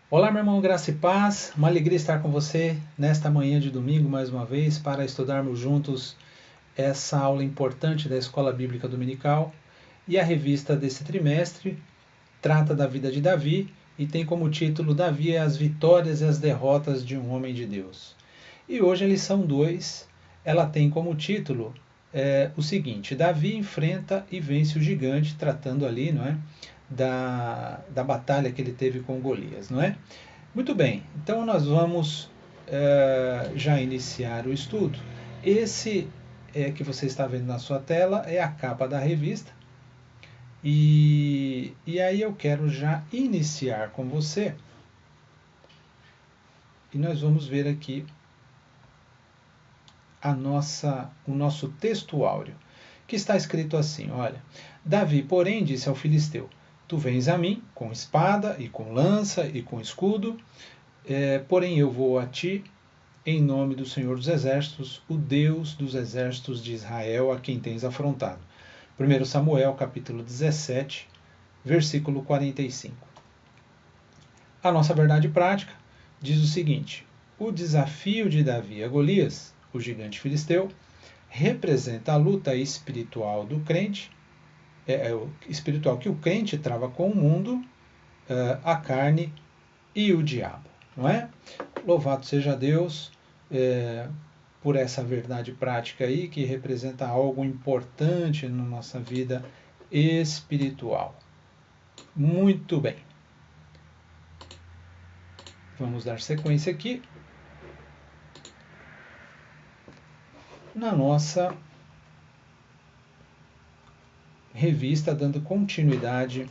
Olá, meu irmão, graça e paz. Uma alegria estar com você nesta manhã de domingo mais uma vez para estudarmos juntos essa aula importante da Escola Bíblica Dominical. E a revista desse trimestre trata da vida de Davi e tem como título Davi, as vitórias e as derrotas de um homem de Deus. E hoje a lição 2, ela tem como título o seguinte: Davi enfrenta e vence o gigante, tratando ali, não é, da batalha que ele teve com Golias, não é? Muito bem, então nós vamos já iniciar o estudo. Esse que você está vendo na sua tela é a capa da revista. E aí eu quero já iniciar com você. E nós vamos ver aqui o nosso texto áureo, que está escrito assim, olha. Davi, porém, disse ao filisteu, tu vens a mim com espada e com lança e com escudo, porém eu vou a ti em nome do Senhor dos Exércitos, o Deus dos exércitos de Israel, a quem tens afrontado. 1 Samuel, capítulo 17, versículo 45. A nossa verdade prática diz o seguinte: o desafio de Davi a Golias, o gigante filisteu, representa a luta espiritual do crente, espiritual que o crente trava com o mundo, a carne e o diabo, não é? Louvado seja Deus por essa verdade prática aí, que representa algo importante na nossa vida espiritual. Muito bem. Vamos dar sequência aqui na nossa revista, dando continuidade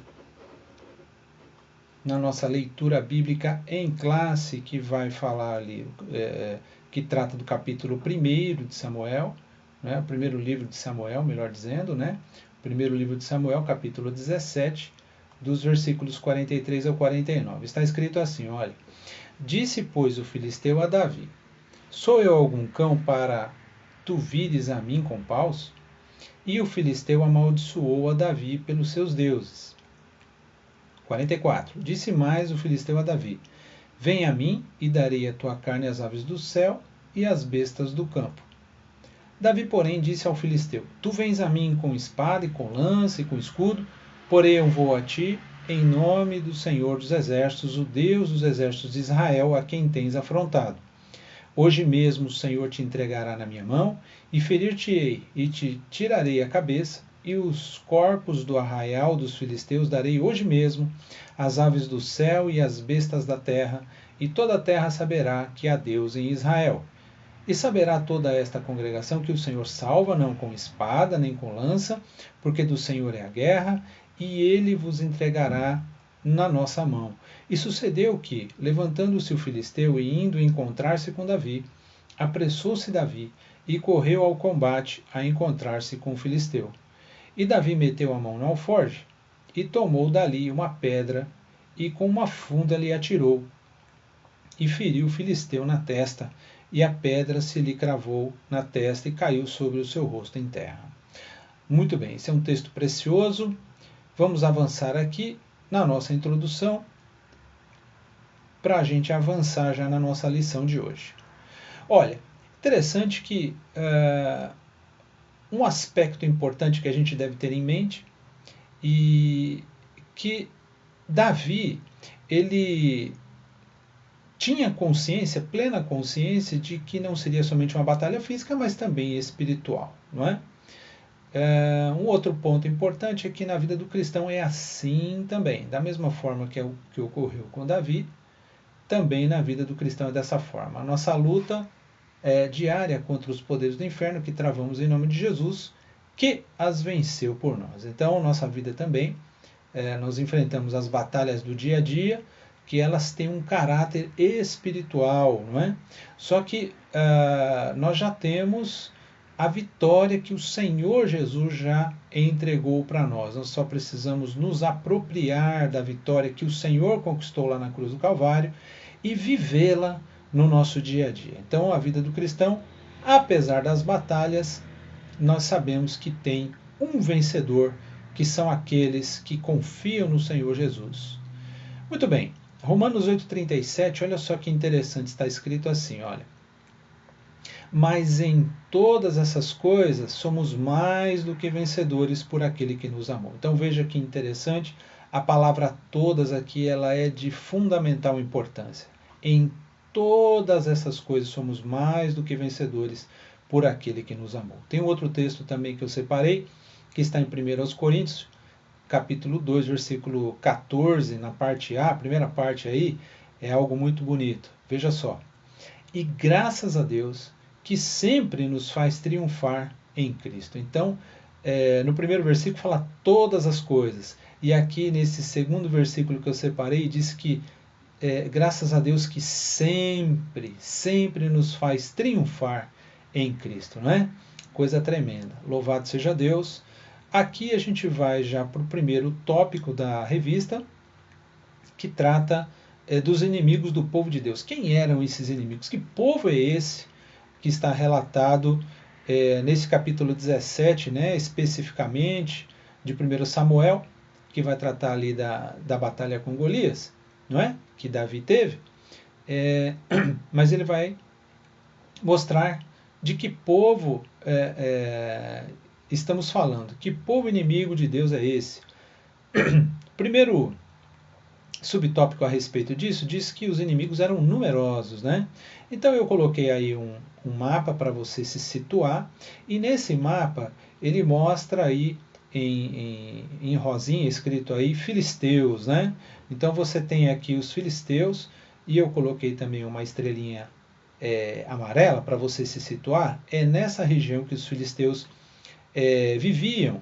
na nossa leitura bíblica em classe, que vai falar ali, que trata do capítulo 1 de Samuel, né, o primeiro livro de Samuel, melhor dizendo, né, primeiro livro de Samuel, capítulo 17, dos versículos 43 ao 49. Está escrito assim, olha, disse, pois, o filisteu a Davi, sou eu algum cão para tu vires a mim com paus? E o filisteu amaldiçoou a Davi pelos seus deuses. 44. Disse mais o filisteu a Davi, vem a mim e darei a tua carne às aves do céu e às bestas do campo. Davi, porém, disse ao filisteu, tu vens a mim com espada e com lança e com escudo, porém eu vou a ti em nome do Senhor dos Exércitos, o Deus dos exércitos de Israel, a quem tens afrontado. Hoje mesmo o Senhor te entregará na minha mão, e ferir-te-ei, e te tirarei a cabeça, e os corpos do arraial dos filisteus darei hoje mesmo às aves do céu e às bestas da terra, e toda a terra saberá que há Deus em Israel. E saberá toda esta congregação que o Senhor salva, não com espada nem com lança, porque do Senhor é a guerra, e ele vos entregará na nossa mão. E sucedeu que, levantando-se o filisteu e indo encontrar-se com Davi, apressou-se Davi e correu ao combate a encontrar-se com o filisteu. E Davi meteu a mão no alforje e tomou dali uma pedra e com uma funda lhe atirou e feriu o filisteu na testa, e a pedra se lhe cravou na testa e caiu sobre o seu rosto em terra. Muito bem, esse é um texto precioso. Vamos avançar aqui na nossa introdução para a gente avançar já na nossa lição de hoje. Olha, interessante que um aspecto importante que a gente deve ter em mente e que Davi, ele tinha consciência, plena consciência de que não seria somente uma batalha física, mas também espiritual, não é? Um outro ponto importante é que na vida do cristão é assim também, da mesma forma que é o que ocorreu com Davi, também na vida do cristão é dessa forma. A nossa luta é diária contra os poderes do inferno que travamos em nome de Jesus, que as venceu por nós. Então, nossa vida também, nós enfrentamos as batalhas do dia a dia, que elas têm um caráter espiritual, não é? Só que nós já temos a vitória que o Senhor Jesus já entregou para nós. Nós só precisamos nos apropriar da vitória que o Senhor conquistou lá na cruz do Calvário e vivê-la no nosso dia a dia. Então, a vida do cristão, apesar das batalhas, nós sabemos que tem um vencedor, que são aqueles que confiam no Senhor Jesus. Muito bem, Romanos 8,37, olha só que interessante, está escrito assim, olha. Mas em todas essas coisas somos mais do que vencedores por aquele que nos amou. Então veja que interessante, a palavra todas aqui ela é de fundamental importância. Em todas essas coisas somos mais do que vencedores por aquele que nos amou. Tem um outro texto também que eu separei, que está em 1 Coríntios, capítulo 2, versículo 14, na parte A, a primeira parte aí, é algo muito bonito. Veja só. E graças a Deus que sempre nos faz triunfar em Cristo. Então, no primeiro versículo fala todas as coisas. E aqui nesse segundo versículo que eu separei, diz que graças a Deus que sempre, sempre nos faz triunfar em Cristo, não é? Coisa tremenda. Louvado seja Deus. Aqui a gente vai já para o primeiro tópico da revista, que trata dos inimigos do povo de Deus. Quem eram esses inimigos? Que povo é esse que está relatado nesse capítulo 17, né, especificamente, de 1 Samuel, que vai tratar ali da batalha com Golias, não é? Que Davi teve. Mas ele vai mostrar de que povo estamos falando. Que povo inimigo de Deus é esse? Primeiro subtópico a respeito disso diz que os inimigos eram numerosos, né? Então eu coloquei aí um mapa para você se situar, e nesse mapa ele mostra aí em rosinha escrito aí filisteus, né? Então você tem aqui os filisteus, e eu coloquei também uma estrelinha amarela para você se situar. É nessa região que os filisteus viviam.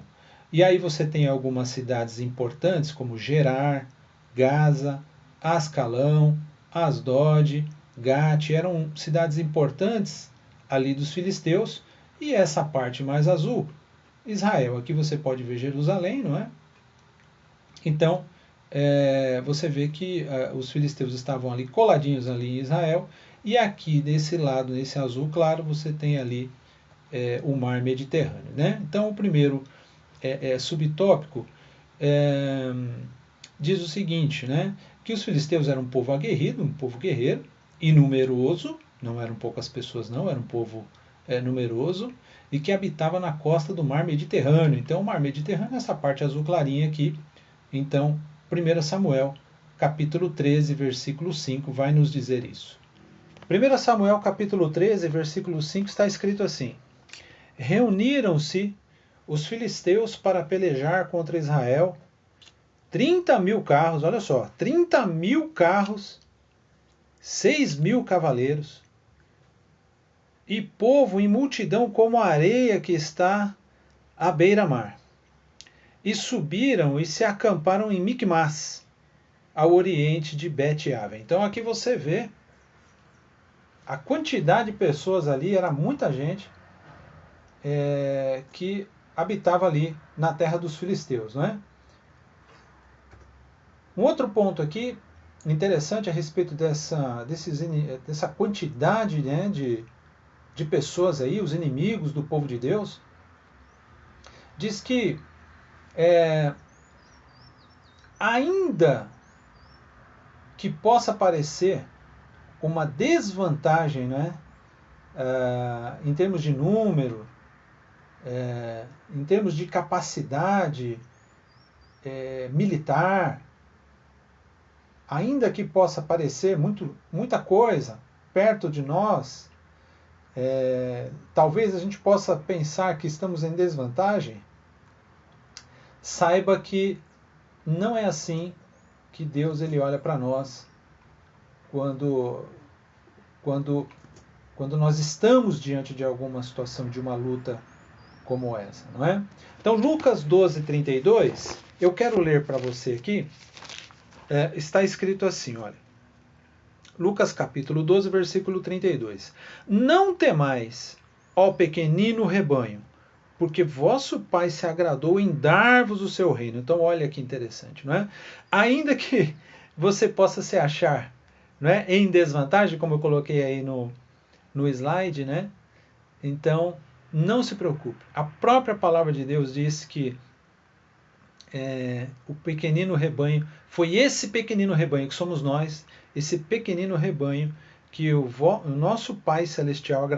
E aí você tem algumas cidades importantes como Gerar, Gaza, Ascalão, Asdod, Gate, eram cidades importantes ali dos filisteus, e essa parte mais azul, Israel. Aqui você pode ver Jerusalém, não é? Então, você vê que os filisteus estavam ali coladinhos ali em Israel, e aqui desse lado, nesse azul claro, você tem ali o mar Mediterrâneo, né? Então, o primeiro subtópico diz o seguinte, né? Que os filisteus eram um povo aguerrido, um povo guerreiro e numeroso, não eram poucas pessoas não, era um povo numeroso, e que habitava na costa do mar Mediterrâneo. Então o mar Mediterrâneo é essa parte azul clarinha aqui. Então 1 Samuel capítulo 13, versículo 5 vai nos dizer isso. 1 Samuel capítulo 13, versículo 5 está escrito assim: Reuniram-se os filisteus para pelejar contra Israel, 30.000 carros, olha só, 30.000 carros, 6.000 cavaleiros, e povo em multidão como a areia que está à beira-mar. E subiram e se acamparam em Micmas, ao oriente de Bet-Aven. Então aqui você vê a quantidade de pessoas ali, era muita gente que habitava ali na terra dos filisteus, não é? Um outro ponto aqui interessante a respeito dessa quantidade, né, de pessoas aí, os inimigos do povo de Deus, diz que ainda que possa parecer uma desvantagem, né, em termos de número, em termos de capacidade militar, ainda que possa parecer muita coisa perto de nós, talvez a gente possa pensar que estamos em desvantagem, saiba que não é assim que Deus ele olha para nós quando nós estamos diante de alguma situação, de uma luta como essa, não é? Então, Lucas 12:32, eu quero ler para você aqui, está escrito assim, olha, Lucas capítulo 12, versículo 32. Não temais, ó pequenino rebanho, porque vosso Pai se agradou em dar-vos o seu reino. Então, olha que interessante, não é? Ainda que você possa se achar, não é, em desvantagem, como eu coloquei aí no slide, né? Então, não se preocupe. A própria palavra de Deus diz que o pequenino rebanho, foi esse pequenino rebanho que somos nós, esse pequenino rebanho que o nosso Pai Celestial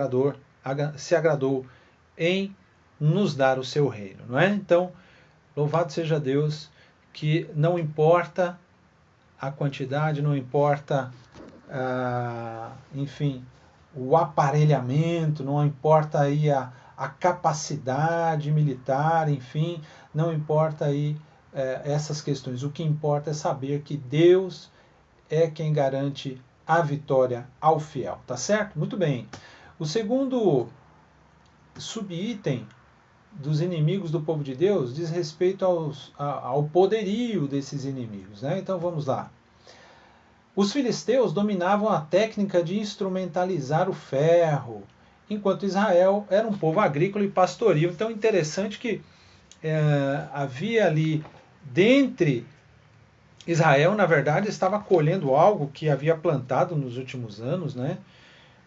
se agradou em nos dar o seu reino, não é? Então, louvado seja Deus, que não importa a quantidade, não importa, enfim, o aparelhamento, não importa aí a capacidade militar, enfim, não importa aí essas questões. O que importa é saber que Deus é quem garante a vitória ao fiel, tá certo? Muito bem. O segundo subitem dos inimigos do povo de Deus diz respeito ao poderio desses inimigos, né? Então vamos lá. Os filisteus dominavam a técnica de instrumentalizar o ferro, enquanto Israel era um povo agrícola e pastoril. Então, interessante que havia ali, dentre Israel, na verdade, estava colhendo algo que havia plantado nos últimos anos, né?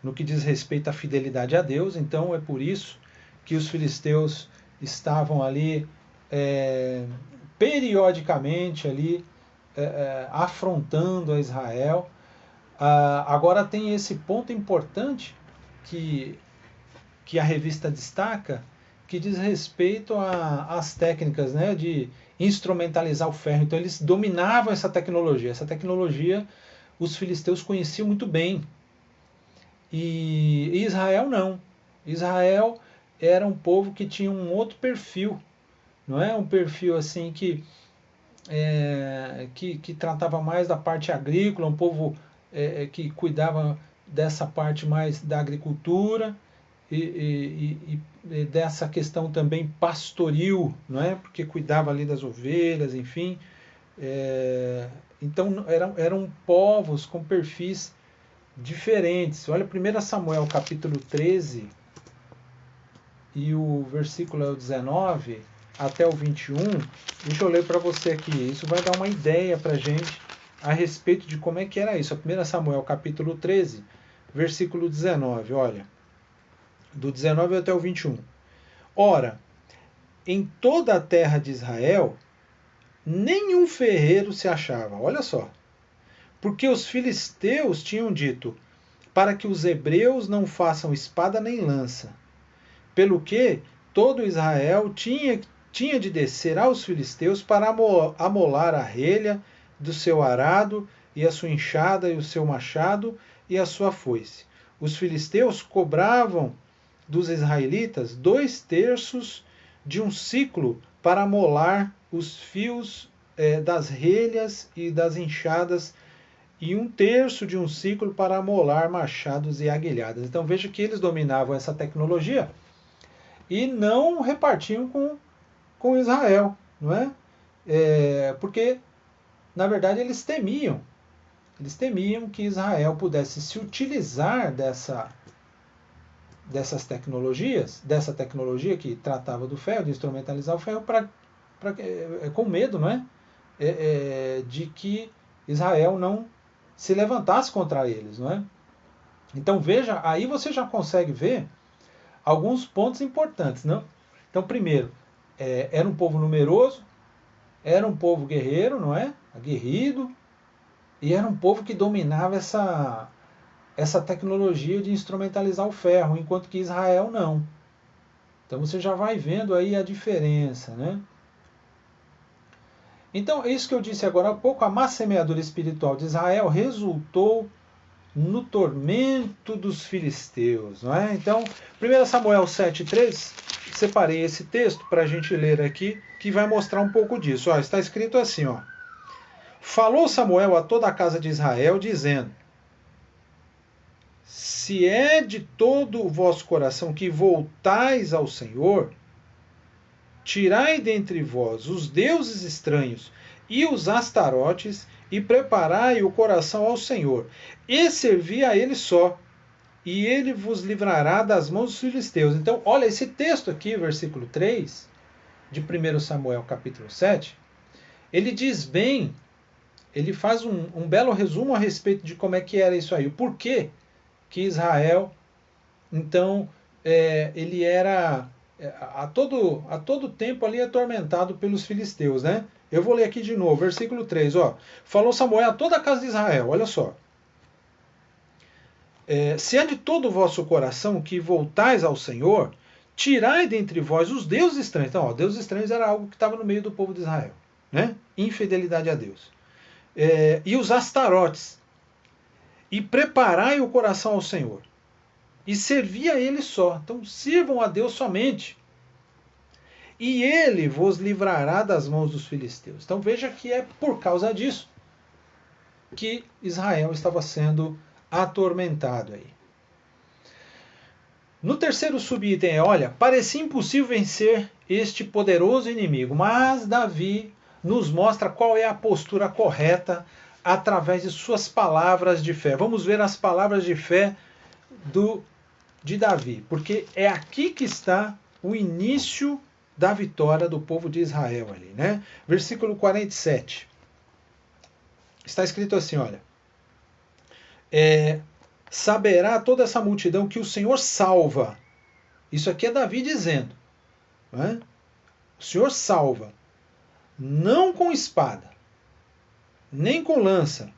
No que diz respeito à fidelidade a Deus. Então, é por isso que os filisteus estavam ali periodicamente ali afrontando a Israel. Agora tem esse ponto importante que a revista destaca, que diz respeito às técnicas, né, de instrumentalizar o ferro. Então eles dominavam essa tecnologia. Essa tecnologia os filisteus conheciam muito bem. E Israel não. Israel era um povo que tinha um outro perfil, não é? Um perfil assim que tratava mais da parte agrícola, um povo que cuidava dessa parte mais da agricultura e dessa questão também pastoril, não é? Porque cuidava ali das ovelhas, enfim. Então eram povos com perfis diferentes. Olha 1 Samuel capítulo 13 e o versículo é o 19 até o 21. Deixa eu ler para você aqui. Isso vai dar uma ideia para a gente a respeito de como é que era isso. 1 Samuel capítulo 13, versículo 19. Olha, do 19 até o 21. Ora, em toda a terra de Israel, nenhum ferreiro se achava. Olha só. Porque os filisteus tinham dito, para que os hebreus não façam espada nem lança. Pelo que todo Israel tinha de descer aos filisteus para amolar a relha do seu arado, e a sua enxada, e o seu machado, e a sua foice. Os filisteus cobravam dos israelitas 2/3 de um siclo para amolar os fios das relhas e das enxadas, e 1/3 de um ciclo para amolar machados e aguilhadas. Então veja que eles dominavam essa tecnologia e não repartiam com Israel, não é? Porque, na verdade, eles temiam que Israel pudesse se utilizar dessas tecnologias, dessa tecnologia que tratava do ferro, de instrumentalizar o ferro, com medo, não é? De que Israel não se levantasse contra eles, não é? Então veja, aí você já consegue ver alguns pontos importantes, não? Então, primeiro, era um povo numeroso, era um povo guerreiro, não é? Aguerrido, e era um povo que dominava essa tecnologia de instrumentalizar o ferro, enquanto que Israel não. Então você já vai vendo aí a diferença, né? Então, isso que eu disse agora há pouco, a má semeadura espiritual de Israel resultou no tormento dos filisteus, não é? Então, 1 Samuel 7,3, separei esse texto para a gente ler aqui, que vai mostrar um pouco disso. Ó, está escrito assim, ó. Falou Samuel a toda a casa de Israel, dizendo, se é de todo o vosso coração que voltais ao Senhor, tirai dentre vós os deuses estranhos e os astarotes, e preparai o coração ao Senhor, e servi a ele só, e ele vos livrará das mãos dos filisteus. Então, olha, esse texto aqui, versículo 3, de 1 Samuel capítulo 7, ele diz bem, ele faz um belo resumo a respeito de como é que era isso aí, o porquê que Israel, então, ele era a todo tempo ali atormentado pelos filisteus, né? Eu vou ler aqui de novo, versículo 3. Ó. Falou Samuel a toda a casa de Israel, olha só. Se é de todo o vosso coração que voltais ao Senhor, tirai dentre vós os deuses estranhos. Então, ó, deuses estranhos era algo que estava no meio do povo de Israel. Né? Infidelidade a Deus. E os astarotes. E preparai o coração ao Senhor. E servi a Ele só. Então, sirvam a Deus somente. E Ele vos livrará das mãos dos filisteus. Então, veja que é por causa disso que Israel estava sendo atormentado aí. No terceiro subitem, olha, parecia impossível vencer este poderoso inimigo, mas Davi nos mostra qual é a postura correta através de suas palavras de fé. Vamos ver as palavras de fé de Davi, porque é aqui que está o início da vitória do povo de Israel ali, né? Versículo 47. Está escrito assim, olha. Saberá toda essa multidão que o Senhor salva. Isso aqui é Davi dizendo. Né? O Senhor salva. Não com espada, nem com lança,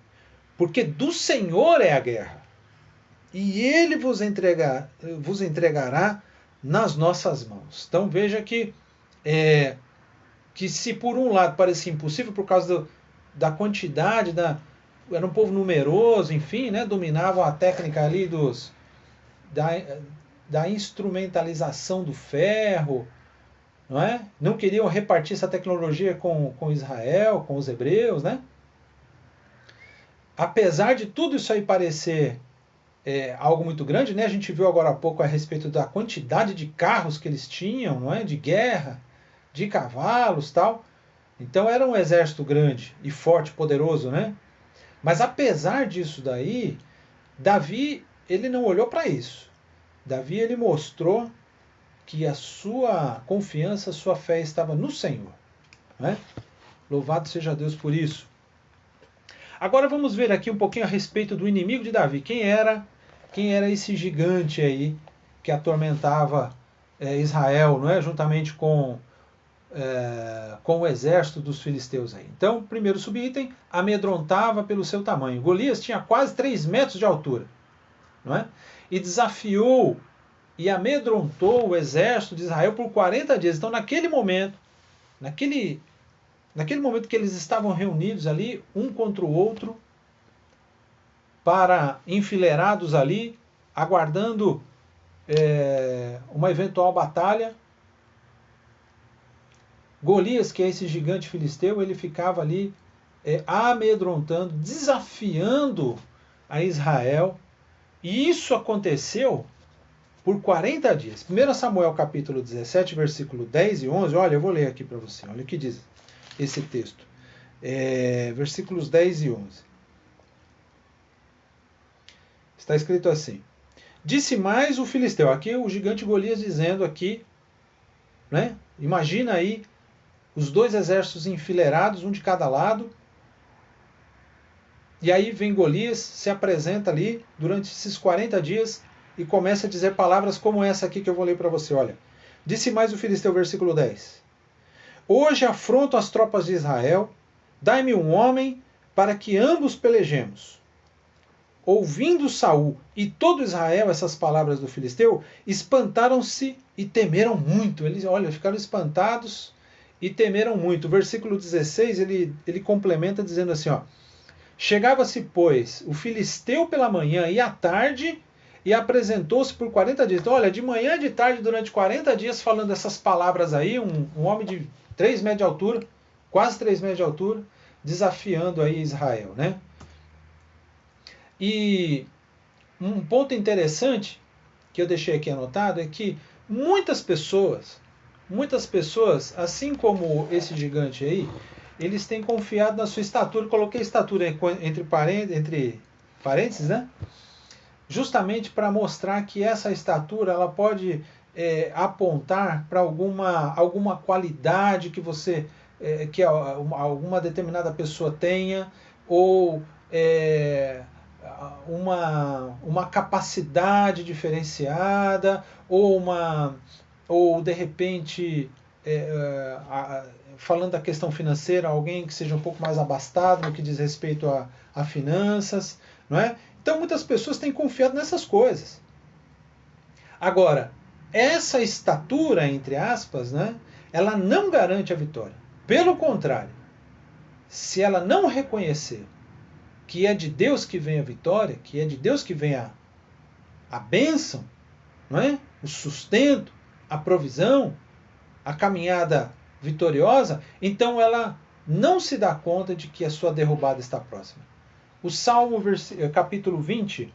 porque do Senhor é a guerra. E Ele vos entregará nas nossas mãos. Então veja que se por um lado parecia impossível por causa da quantidade, era um povo numeroso, enfim, né, dominavam a técnica ali da instrumentalização do ferro, não é? Não queriam repartir essa tecnologia com Israel, com os hebreus, né? Apesar de tudo isso aí parecer algo muito grande, né? A gente viu agora há pouco a respeito da quantidade de carros que eles tinham, não é? De guerra, de cavalos, tal. Então era um exército grande e forte, poderoso, né? Mas apesar disso daí, Davi, ele não olhou para isso. Davi, ele mostrou que a sua confiança, a sua fé estava no Senhor. Né? Louvado seja Deus por isso. Agora vamos ver aqui um pouquinho a respeito do inimigo de Davi. Quem era esse gigante aí que atormentava Israel, não é? Juntamente com o exército dos filisteus aí. Então, primeiro subitem, amedrontava pelo seu tamanho. Golias tinha quase 3 metros de altura, não é? E desafiou e amedrontou o exército de Israel por 40 dias. Então, naquele momento que eles estavam reunidos ali, um contra o outro, enfileirados ali, aguardando uma eventual batalha, Golias, que é esse gigante filisteu, ele ficava ali amedrontando, desafiando a Israel. E isso aconteceu por 40 dias. 1 Samuel capítulo 17, versículo 10 e 11. Olha, eu vou ler aqui para você. Olha o que diz esse texto. Versículos 10 e 11. Está escrito assim. Disse mais o filisteu. Aqui o gigante Golias dizendo aqui, né? Imagina aí os dois exércitos enfileirados, um de cada lado. E aí vem Golias, se apresenta ali durante esses 40 dias e começa a dizer palavras como essa aqui que eu vou ler para você. Olha, disse mais o filisteu, versículo 10. Hoje afronto as tropas de Israel, dai-me um homem para que ambos pelejemos. Ouvindo Saul e todo Israel essas palavras do filisteu, espantaram-se e temeram muito. Eles, olha, ficaram espantados e temeram muito. O versículo 16, ele complementa dizendo assim, ó. Chegava-se, pois, o filisteu pela manhã e à tarde e apresentou-se por 40 dias. Então, olha, de manhã e de tarde, durante 40 dias, falando essas palavras aí, um homem de 3 metros de altura, quase 3 metros de altura, desafiando aí Israel, né? E um ponto interessante que eu deixei aqui anotado é que muitas pessoas, assim como esse gigante aí, eles têm confiado na sua estatura. Coloquei estatura entre parênteses, né? Justamente para mostrar que essa estatura ela pode apontar para alguma qualidade que você que alguma determinada pessoa tenha, ou uma capacidade diferenciada, ou de repente falando da questão financeira, alguém que seja um pouco mais abastado no que diz respeito a finanças, não é? Então muitas pessoas têm confiado nessas coisas. Agora, essa estatura, entre aspas, né, ela não garante a vitória. Pelo contrário, se ela não reconhecer que é de Deus que vem a vitória, que é de Deus que vem a bênção, não é? O sustento, a provisão, a caminhada vitoriosa, então ela não se dá conta de que a sua derrubada está próxima. O Salmo capítulo 20,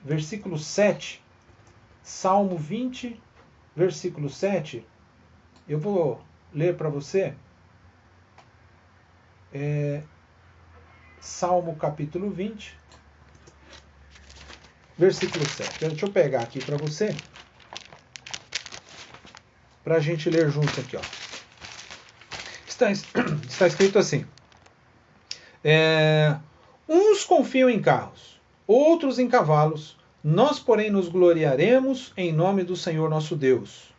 versículo 7, Salmo 20, versículo 7, eu vou ler para você. Salmo capítulo 20, versículo 7. Deixa eu pegar aqui para você, para a gente ler junto aqui. Ó. Está escrito assim: uns confiam em carros, outros em cavalos, nós, porém, nos gloriaremos em nome do Senhor nosso Deus.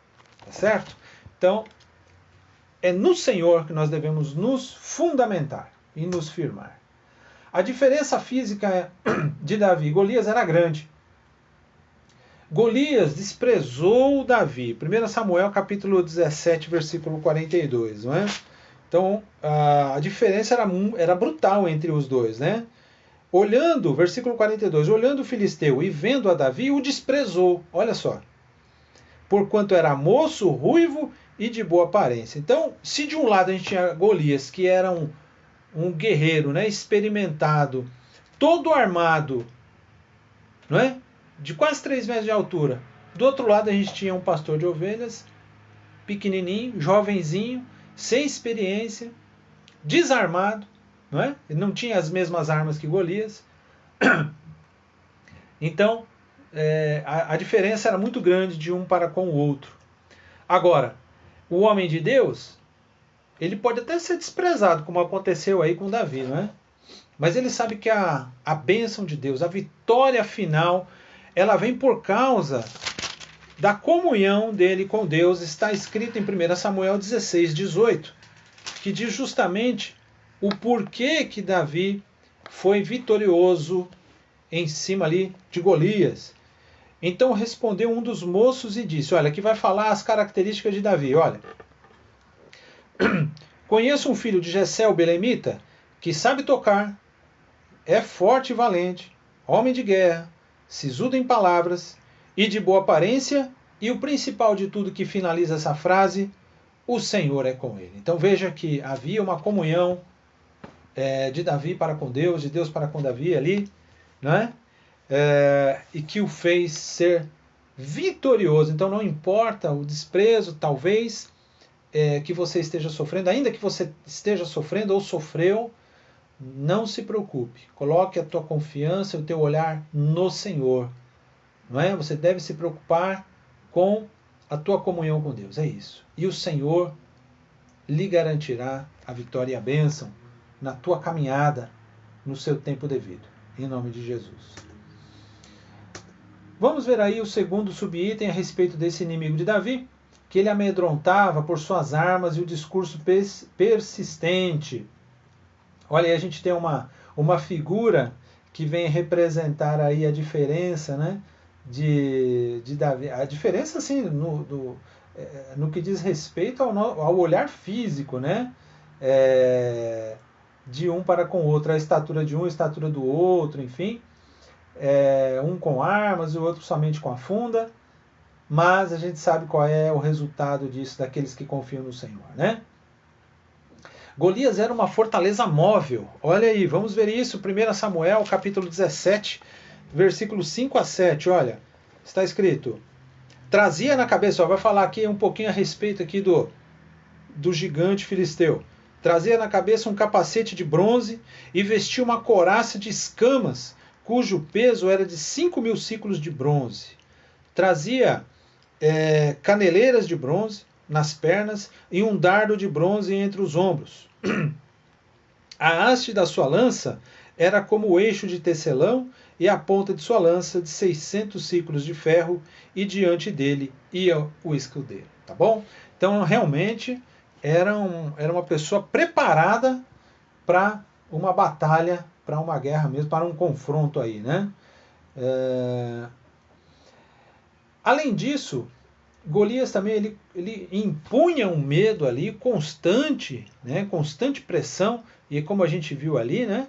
Tá certo? Então, é no Senhor que nós devemos nos fundamentar e nos firmar. A diferença física de Davi e Golias era grande. Golias desprezou Davi. 1 Samuel capítulo 17, versículo 42. Não é? Então, a diferença era brutal entre os dois. Né? Olhando, versículo 42, olhando o filisteu e vendo a Davi, o desprezou. Olha só. Porquanto era moço, ruivo e de boa aparência. Então, se de um lado a gente tinha Golias, que era um guerreiro, né, experimentado, todo armado, não é? De quase 3 metros de altura. Do outro lado a gente tinha um pastor de ovelhas, pequenininho, jovenzinho, sem experiência, desarmado, não é? Ele não tinha as mesmas armas que Golias. Então, a diferença era muito grande de um para com o outro. Agora, o homem de Deus, ele pode até ser desprezado, como aconteceu aí com Davi, não é? Mas ele sabe que a bênção de Deus, a vitória final, ela vem por causa da comunhão dele com Deus. Está escrito em 1 Samuel 16, 18, que diz justamente o porquê que Davi foi vitorioso em cima ali de Golias. Então respondeu um dos moços e disse, olha, aqui vai falar as características de Davi, olha. Conheço um filho de Jessé o belemita, que sabe tocar, é forte e valente, homem de guerra, sisudo em palavras e de boa aparência, e o principal de tudo que finaliza essa frase, o Senhor é com ele. Então veja que havia uma comunhão de Davi para com Deus, de Deus para com Davi ali, não é? E que o fez ser vitorioso. Então não importa o desprezo, talvez, que você esteja sofrendo, ainda que você esteja sofrendo ou sofreu, não se preocupe. Coloque a tua confiança e o teu olhar no Senhor. Não é? Você deve se preocupar com a tua comunhão com Deus. É isso. E o Senhor lhe garantirá a vitória e a bênção na tua caminhada, no seu tempo devido. Em nome de Jesus. Vamos ver aí o segundo subitem a respeito desse inimigo de Davi, que ele amedrontava por suas armas e o discurso persistente. Olha aí, a gente tem uma figura que vem representar aí a diferença, né, de Davi. A diferença, assim, no que diz respeito ao olhar físico, né, de um para com o outro, a estatura de um, a estatura do outro, enfim. Um com armas e o outro somente com a funda, mas a gente sabe qual é o resultado disso, daqueles que confiam no Senhor, né? Golias era uma fortaleza móvel. Olha aí, vamos ver isso. 1 Samuel, capítulo 17, versículos 5 a 7. Olha, está escrito. Trazia na cabeça, vai falar aqui um pouquinho a respeito aqui do gigante filisteu. Trazia na cabeça um capacete de bronze e vestia uma couraça de escamas, cujo peso era de 5.000 ciclos de bronze. Trazia caneleiras de bronze nas pernas e um dardo de bronze entre os ombros. A haste da sua lança era como o eixo de tecelão e a ponta de sua lança de 600 ciclos de ferro, e diante dele ia o escudeiro. Tá bom? Então, realmente, era uma pessoa preparada para uma batalha, para uma guerra mesmo, para um confronto aí, né? Além disso, Golias também ele impunha um medo ali constante, né? Constante pressão, e como a gente viu ali, né?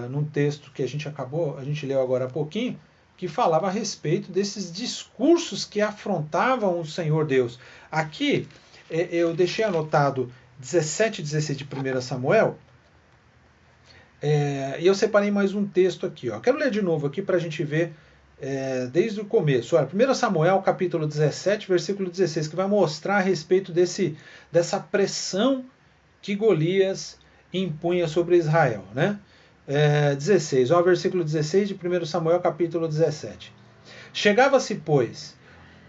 Num texto que a gente leu agora há pouquinho, que falava a respeito desses discursos que afrontavam o Senhor Deus. Aqui eu deixei anotado 17 e 16 de 1 Samuel, e eu separei mais um texto aqui. Ó. Quero ler de novo aqui para a gente ver desde o começo. Olha, 1 Samuel, capítulo 17, versículo 16, que vai mostrar a respeito dessa pressão que Golias impunha sobre Israel. Né? 16, ó, versículo 16 de 1 Samuel, capítulo 17. Chegava-se, pois,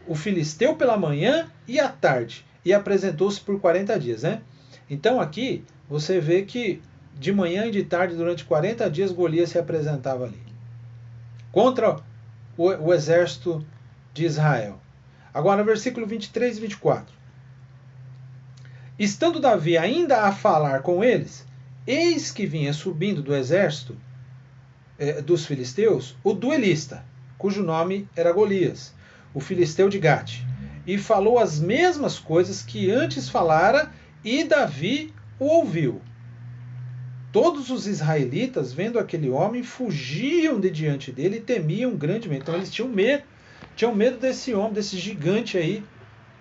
o filisteu pela manhã e à tarde, e apresentou-se por 40 dias. Né? Então aqui você vê que de manhã e de tarde, durante 40 dias, Golias se apresentava ali. Contra o exército de Israel. Agora, versículo 23 e 24. Estando Davi ainda a falar com eles, eis que vinha subindo do exército dos filisteus o duelista, cujo nome era Golias, o filisteu de Gate, e falou as mesmas coisas que antes falara, e Davi o ouviu. Todos os israelitas, vendo aquele homem, fugiam de diante dele e temiam grandemente. Então eles tinham medo desse homem, desse gigante aí,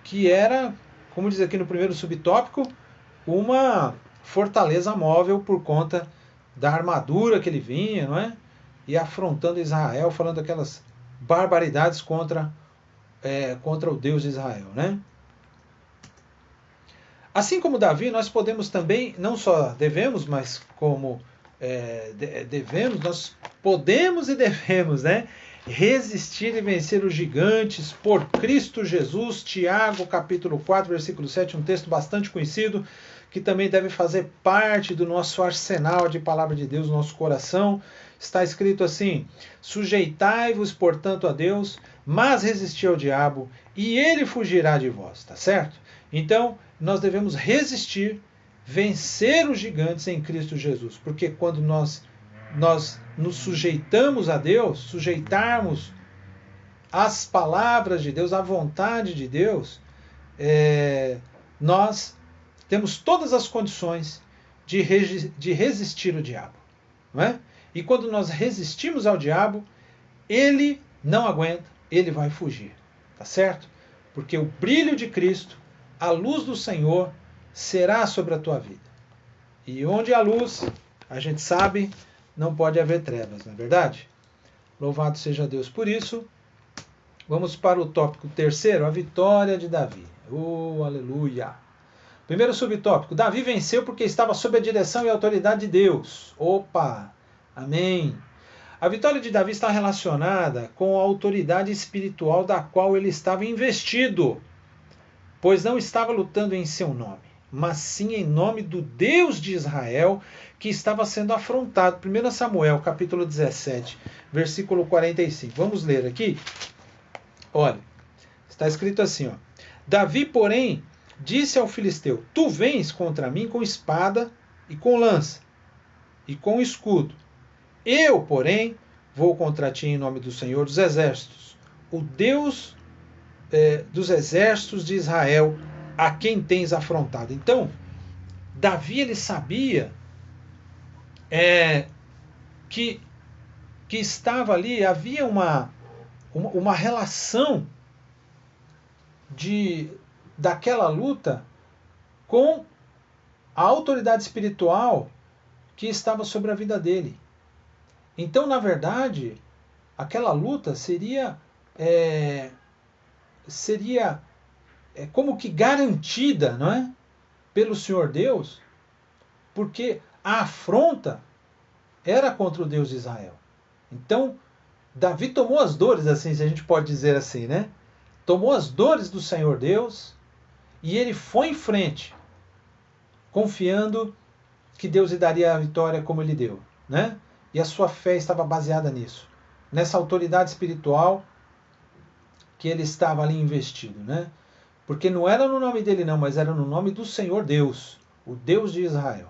que era, como diz aqui no primeiro subtópico, uma fortaleza móvel por conta da armadura que ele vinha, não é? E afrontando Israel, falando aquelas barbaridades contra o Deus de Israel, né? Assim como Davi, nós podemos também, não só devemos, mas como devemos, nós podemos e devemos, né? Resistir e vencer os gigantes por Cristo Jesus. Tiago, capítulo 4, versículo 7, um texto bastante conhecido, que também deve fazer parte do nosso arsenal de palavra de Deus no nosso coração. Está escrito assim: sujeitai-vos, portanto, a Deus, mas resisti ao diabo, e ele fugirá de vós. Tá certo? Então, nós devemos resistir, vencer os gigantes em Cristo Jesus, porque quando nós nos sujeitamos a Deus, sujeitarmos às palavras de Deus, à vontade de Deus, nós temos todas as condições de resistir ao diabo. Não é? E quando nós resistimos ao diabo, ele não aguenta, ele vai fugir. Tá certo? Porque o brilho de Cristo, a luz do Senhor, será sobre a tua vida. E onde há luz, a gente sabe, não pode haver trevas, não é verdade? Louvado seja Deus por isso. Vamos para o tópico terceiro, a vitória de Davi. Oh, aleluia! Primeiro subtópico, Davi venceu porque estava sob a direção e autoridade de Deus. Opa! Amém! A vitória de Davi está relacionada com a autoridade espiritual da qual ele estava investido, pois não estava lutando em seu nome, mas sim em nome do Deus de Israel, que estava sendo afrontado. 1 Samuel, capítulo 17, versículo 45. Vamos ler aqui? Olha, está escrito assim, ó. Davi, porém, disse ao filisteu: tu vens contra mim com espada e com lança e com escudo. Eu, porém, vou contra ti em nome do Senhor dos Exércitos, o Deus dos exércitos de Israel, a quem tens afrontado. Então, Davi, ele sabia que estava ali, havia uma relação daquela luta com a autoridade espiritual que estava sobre a vida dele. Então, na verdade, aquela luta seria como que garantida, não é? Pelo Senhor Deus, porque a afronta era contra o Deus de Israel. Então, Davi tomou as dores, assim, se a gente pode dizer assim, né? Tomou as dores do Senhor Deus e ele foi em frente, confiando que Deus lhe daria a vitória como ele deu, né? E a sua fé estava baseada nisso, nessa autoridade espiritual que ele estava ali investido, né? Porque não era no nome dele não, mas era no nome do Senhor Deus, o Deus de Israel.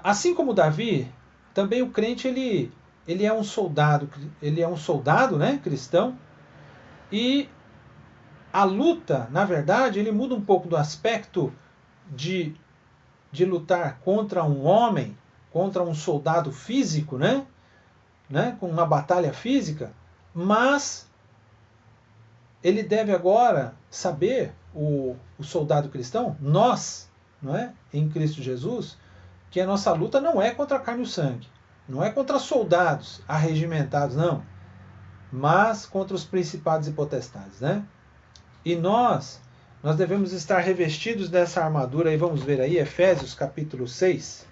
Assim como Davi, também o crente ele é um soldado, né, cristão, e a luta, na verdade, ele muda um pouco do aspecto de lutar contra um homem, contra um soldado físico, né, com uma batalha física, mas ele deve agora saber, o soldado cristão, nós, não é, em Cristo Jesus, que a nossa luta não é contra a carne e o sangue, não é contra soldados arregimentados, não, mas contra os principados e potestades, né? E nós devemos estar revestidos dessa armadura, e vamos ver aí, Efésios capítulo 6,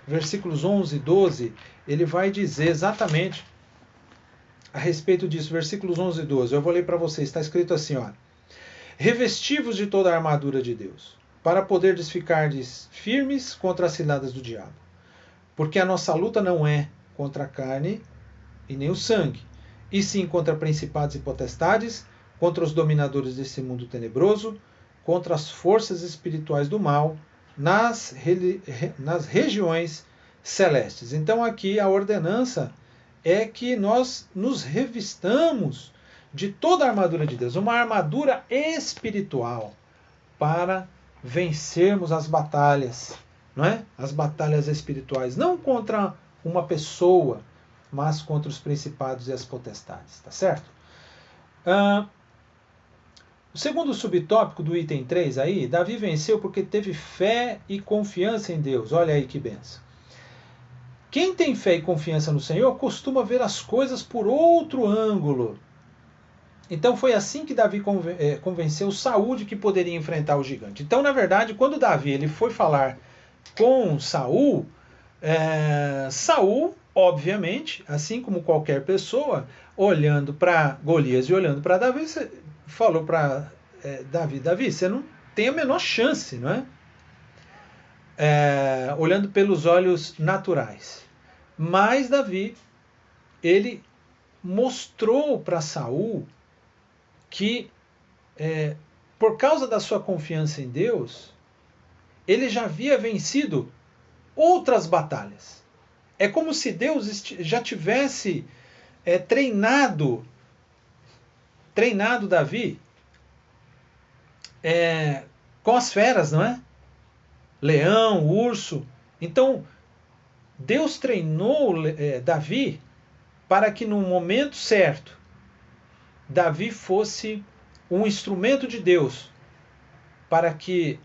versículos 11 e 12, ele vai dizer exatamente a respeito disso, versículos 11 e 12, eu vou ler para vocês, está escrito assim, ó: revestivos de toda a armadura de Deus, para poderdes ficardes firmes contra as ciladas do diabo. Porque a nossa luta não é contra a carne e nem o sangue, e sim contra principados e potestades, contra os dominadores desse mundo tenebroso, contra as forças espirituais do mal, nas regiões celestes. Então aqui a ordenança é que nós nos revistamos de toda a armadura de Deus, uma armadura espiritual, para vencermos as batalhas, não é? As batalhas espirituais, não contra uma pessoa, mas contra os principados e as potestades, tá certo? O segundo subtópico do item 3 aí, Davi venceu porque teve fé e confiança em Deus. Olha aí que benção. Quem tem fé e confiança no Senhor costuma ver as coisas por outro ângulo. Então foi assim que Davi convenceu Saul de que poderia enfrentar o gigante. Então, na verdade, quando Davi ele foi falar com Saul, Saul, obviamente, assim como qualquer pessoa, olhando para Golias e olhando para Davi, falou para Davi, você não tem a menor chance, não é? Olhando pelos olhos naturais. Mas Davi, ele mostrou para Saul que, por causa da sua confiança em Deus, ele já havia vencido outras batalhas. É como se Deus já tivesse treinado Davi com as feras, não é? Leão, urso. Então, Deus treinou Davi para que no momento certo, Davi fosse um instrumento de Deus para que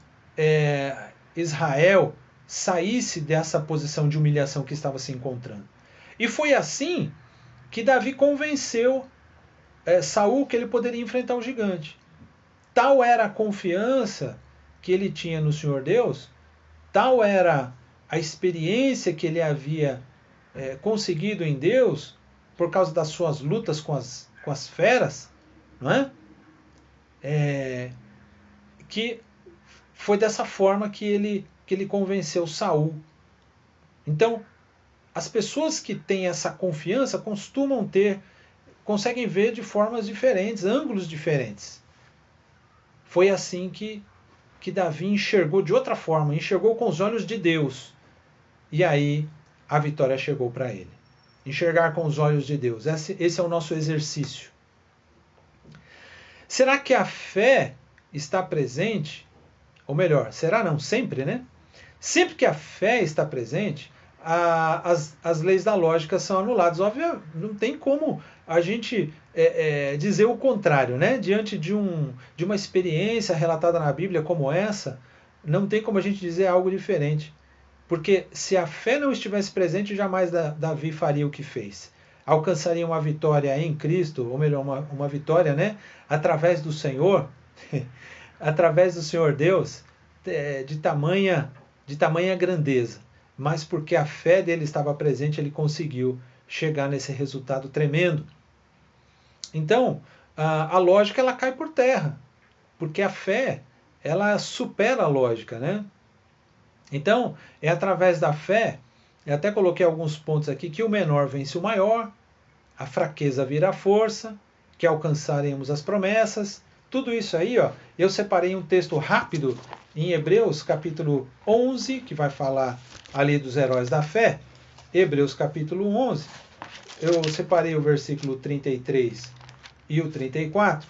Israel saísse dessa posição de humilhação que estava se encontrando. E foi assim que Davi convenceu Saul que ele poderia enfrentar o gigante. Tal era a confiança que ele tinha no Senhor Deus, tal era a experiência que ele havia conseguido em Deus, por causa das suas lutas com as feras, não é? Que foi dessa forma que ele convenceu Saul. Então, as pessoas que têm essa confiança conseguem ver de formas diferentes, ângulos diferentes. Foi assim que Davi enxergou de outra forma, enxergou com os olhos de Deus. E aí a vitória chegou para ele. Enxergar com os olhos de Deus. Esse é o nosso exercício. Será que a fé está presente? Ou melhor, será não? Sempre, né? Sempre que a fé está presente, as leis da lógica são anuladas. Óbvio, não tem como a gente dizer o contrário, né? Diante de uma experiência relatada na Bíblia como essa, não tem como a gente dizer algo diferente. Porque se a fé não estivesse presente, jamais Davi faria o que fez. Alcançaria uma vitória em Cristo, ou melhor, uma vitória, né? Através do Senhor, através do Senhor Deus, de tamanha grandeza. Mas porque a fé dele estava presente, ele conseguiu chegar nesse resultado tremendo. Então, a lógica ela cai por terra, porque a fé ela supera a lógica, né? Então, é através da fé, eu até coloquei alguns pontos aqui, que o menor vence o maior, a fraqueza vira força, que alcançaremos as promessas. Tudo isso aí, ó, eu separei um texto rápido em Hebreus capítulo 11, que vai falar ali dos heróis da fé. Hebreus capítulo 11, eu separei o versículo 33 e o 34,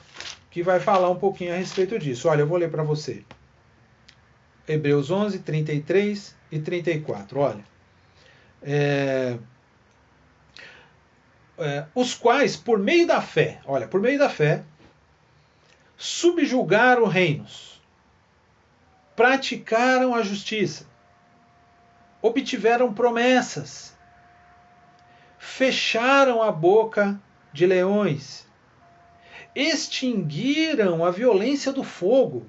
que vai falar um pouquinho a respeito disso. Olha, eu vou ler para você. Hebreus 11, 33 e 34. Olha. Os quais, por meio da fé, subjugaram reinos, praticaram a justiça, obtiveram promessas, fecharam a boca de leões, extinguiram a violência do fogo,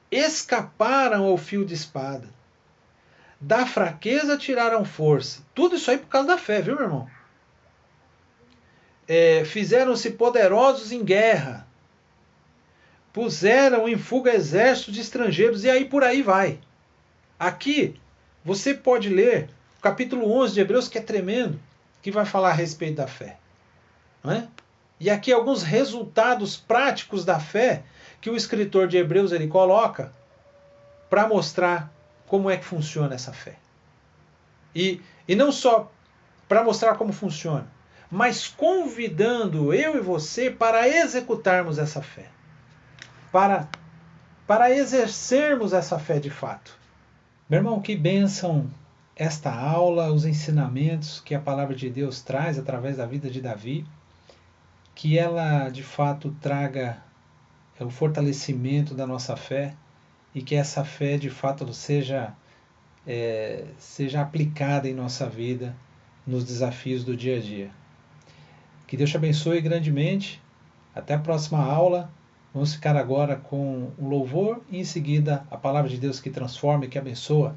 escaparam ao fio de espada, da fraqueza tiraram força. Tudo isso aí por causa da fé, viu, meu irmão? Fizeram-se poderosos em guerra, puseram em fuga exércitos de estrangeiros, e aí por aí vai. Aqui, você pode ler o capítulo 11 de Hebreus, que é tremendo, que vai falar a respeito da fé. Não é? E aqui alguns resultados práticos da fé que o escritor de Hebreus ele coloca para mostrar como é que funciona essa fé. E não só para mostrar como funciona, mas convidando eu e você para executarmos essa fé. Para exercermos essa fé de fato. Meu irmão, que bênção esta aula, os ensinamentos que a palavra de Deus traz através da vida de Davi, que ela de fato traga o fortalecimento da nossa fé e que essa fé de fato seja aplicada em nossa vida, nos desafios do dia a dia. Que Deus te abençoe grandemente. Até a próxima aula. Vamos ficar agora com um louvor e em seguida a palavra de Deus que transforma e que abençoa.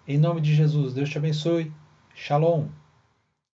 Em nome de Jesus, Deus te abençoe. Shalom.